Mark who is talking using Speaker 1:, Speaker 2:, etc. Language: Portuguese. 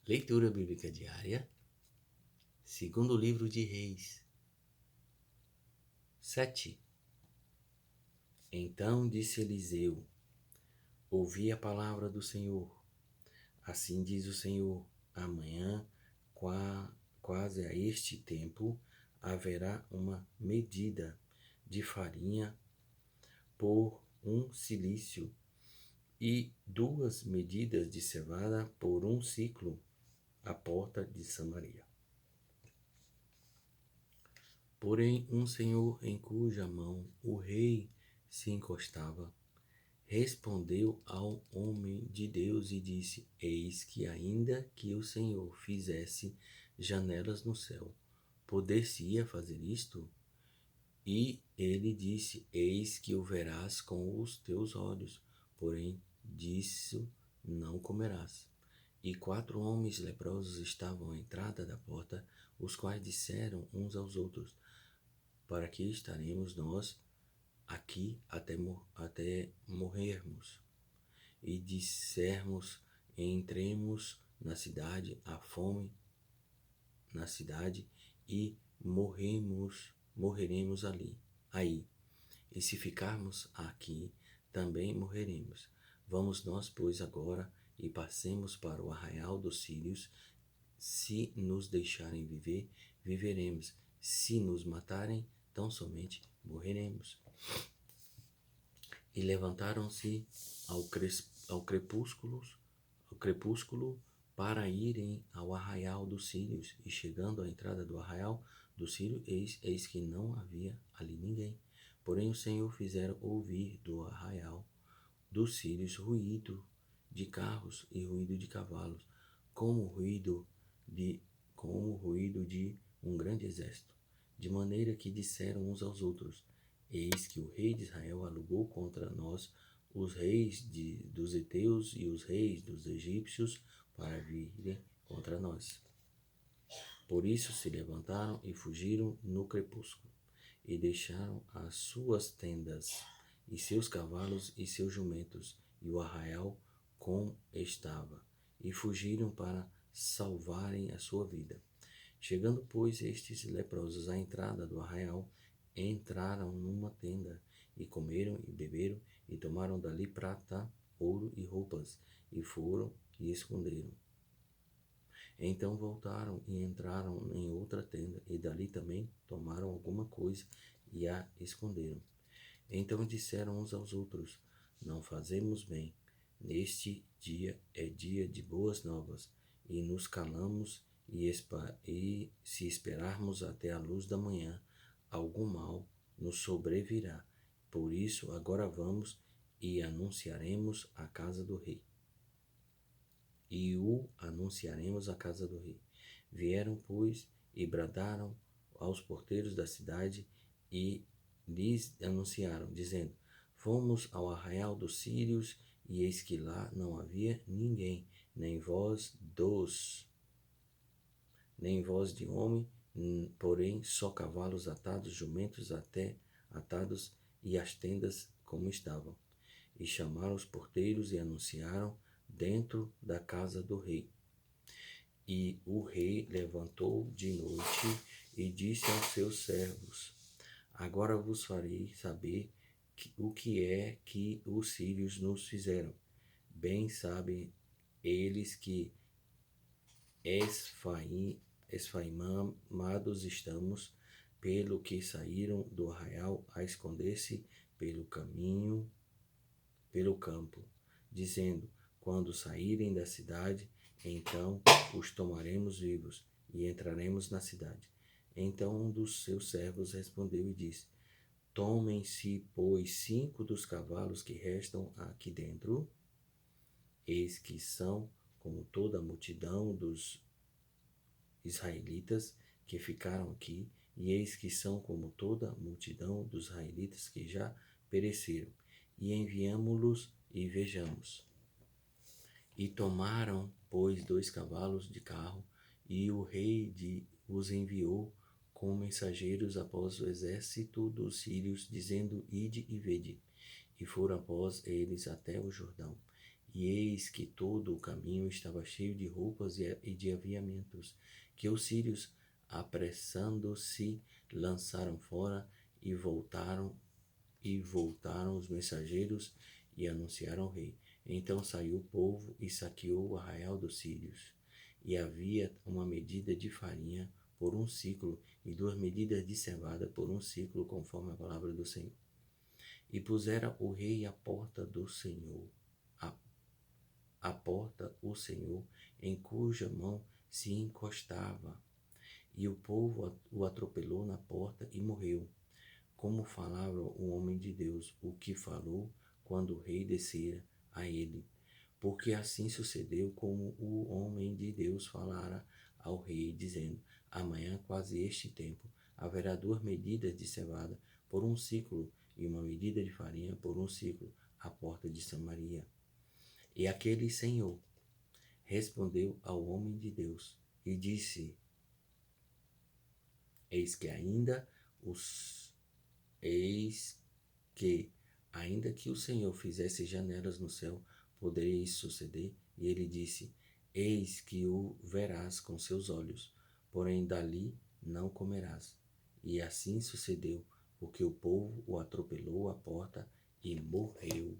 Speaker 1: Leitura bíblica diária, segundo livro de Reis 7. Então disse Eliseu: ouvi a palavra do Senhor. Assim diz o Senhor: amanhã, quase a este tempo, haverá uma medida de farinha por um cilício e 2 medidas de cevada por um ciclo à porta de Samaria. Porém, um senhor em cuja mão o rei se encostava, respondeu ao homem de Deus e disse: eis que ainda que o Senhor fizesse janelas no céu, poder-se-ia fazer isto? E ele disse: eis que o verás com os teus olhos, porém disso não comerás. E 4 homens leprosos estavam à entrada da porta, os quais disseram uns aos outros: para que estaremos nós aqui até morrermos? E dissermos: entremos na cidade, a fome na cidade, e morreremos aí. E se ficarmos aqui, também morreremos. Vamos nós, pois, agora e passemos para o arraial dos sírios. Se nos deixarem viver, viveremos. Se nos matarem, tão somente morreremos. E levantaram-se ao crepúsculo para irem ao arraial dos sírios. E chegando à entrada do arraial dos sírios, eis que não havia ali ninguém. Porém o Senhor fizera ouvir do arraial dos sírios ruído de carros e ruído de cavalos, como o ruído de um grande exército. De maneira que disseram uns aos outros: eis que o rei de Israel alugou contra nós os reis dos heteus e os reis dos egípcios para virem contra nós. Por isso se levantaram e fugiram no crepúsculo, e deixaram as suas tendas, e seus cavalos e seus jumentos, e o arraial como estava, e fugiram para salvarem a sua vida. Chegando, pois, estes leprosos à entrada do arraial, entraram numa tenda, e comeram e beberam, e tomaram dali prata, ouro e roupas, e foram e esconderam. Então voltaram e entraram em outra tenda, e dali também tomaram alguma coisa e a esconderam. Então disseram uns aos outros: não fazemos bem. Neste dia é dia de boas novas, e nos calamos, e se esperarmos até a luz da manhã, algum mal nos sobrevirá. Por isso agora vamos e anunciaremos a casa do rei. E o anunciaremos à casa do rei. Vieram, pois, e bradaram aos porteiros da cidade e lhes anunciaram, dizendo: fomos ao arraial dos sírios, e eis que lá não havia ninguém, nem voz de homem, porém só cavalos atados, jumentos até atados, e as tendas como estavam. E chamaram os porteiros e anunciaram dentro da casa do rei. E o rei levantou de noite e disse aos seus servos: agora vos farei saber o que é que os sírios nos fizeram. Bem sabem eles que esfaimamados estamos, pelo que saíram do arraial a esconder-se pelo campo, dizendo: quando saírem da cidade, então os tomaremos vivos e entraremos na cidade. Então um dos seus servos respondeu e disse: tomem-se, pois, 5 dos cavalos que restam aqui dentro, eis que são como toda a multidão dos israelitas que ficaram aqui, e eis que são como toda a multidão dos israelitas que já pereceram, e enviamo-los e vejamos. E tomaram, pois, 2 cavalos de carro, e o rei os enviou com mensageiros após o exército dos sírios, dizendo: ide e vede. E foram após eles até o Jordão, E eis que todo o caminho estava cheio de roupas e de aviamentos, que os sírios, apressando-se, lançaram fora e voltaram os mensageiros e anunciaram ao rei. Então saiu o povo e saqueou o arraial dos sírios. E havia uma medida de farinha por um ciclo e 2 medidas de cevada por um ciclo, conforme a palavra do Senhor. E pusera o rei à porta do Senhor, a porta o Senhor, em cuja mão se encostava. E o povo o atropelou na porta e morreu. Como falava o homem de Deus, o que falou quando o rei descera a ele. Porque assim sucedeu como o homem de Deus falara ao rei, dizendo: amanhã, quase este tempo, haverá 2 medidas de cevada por um ciclo e 1 medida de farinha por um ciclo à porta de Samaria. E aquele Senhor respondeu ao homem de Deus e disse: Eis que ainda que o Senhor fizesse janelas no céu, poderia isso suceder? E ele disse: Eis que o verás com seus olhos, porém dali não comerás. E assim sucedeu, porque o povo o atropelou à porta e morreu.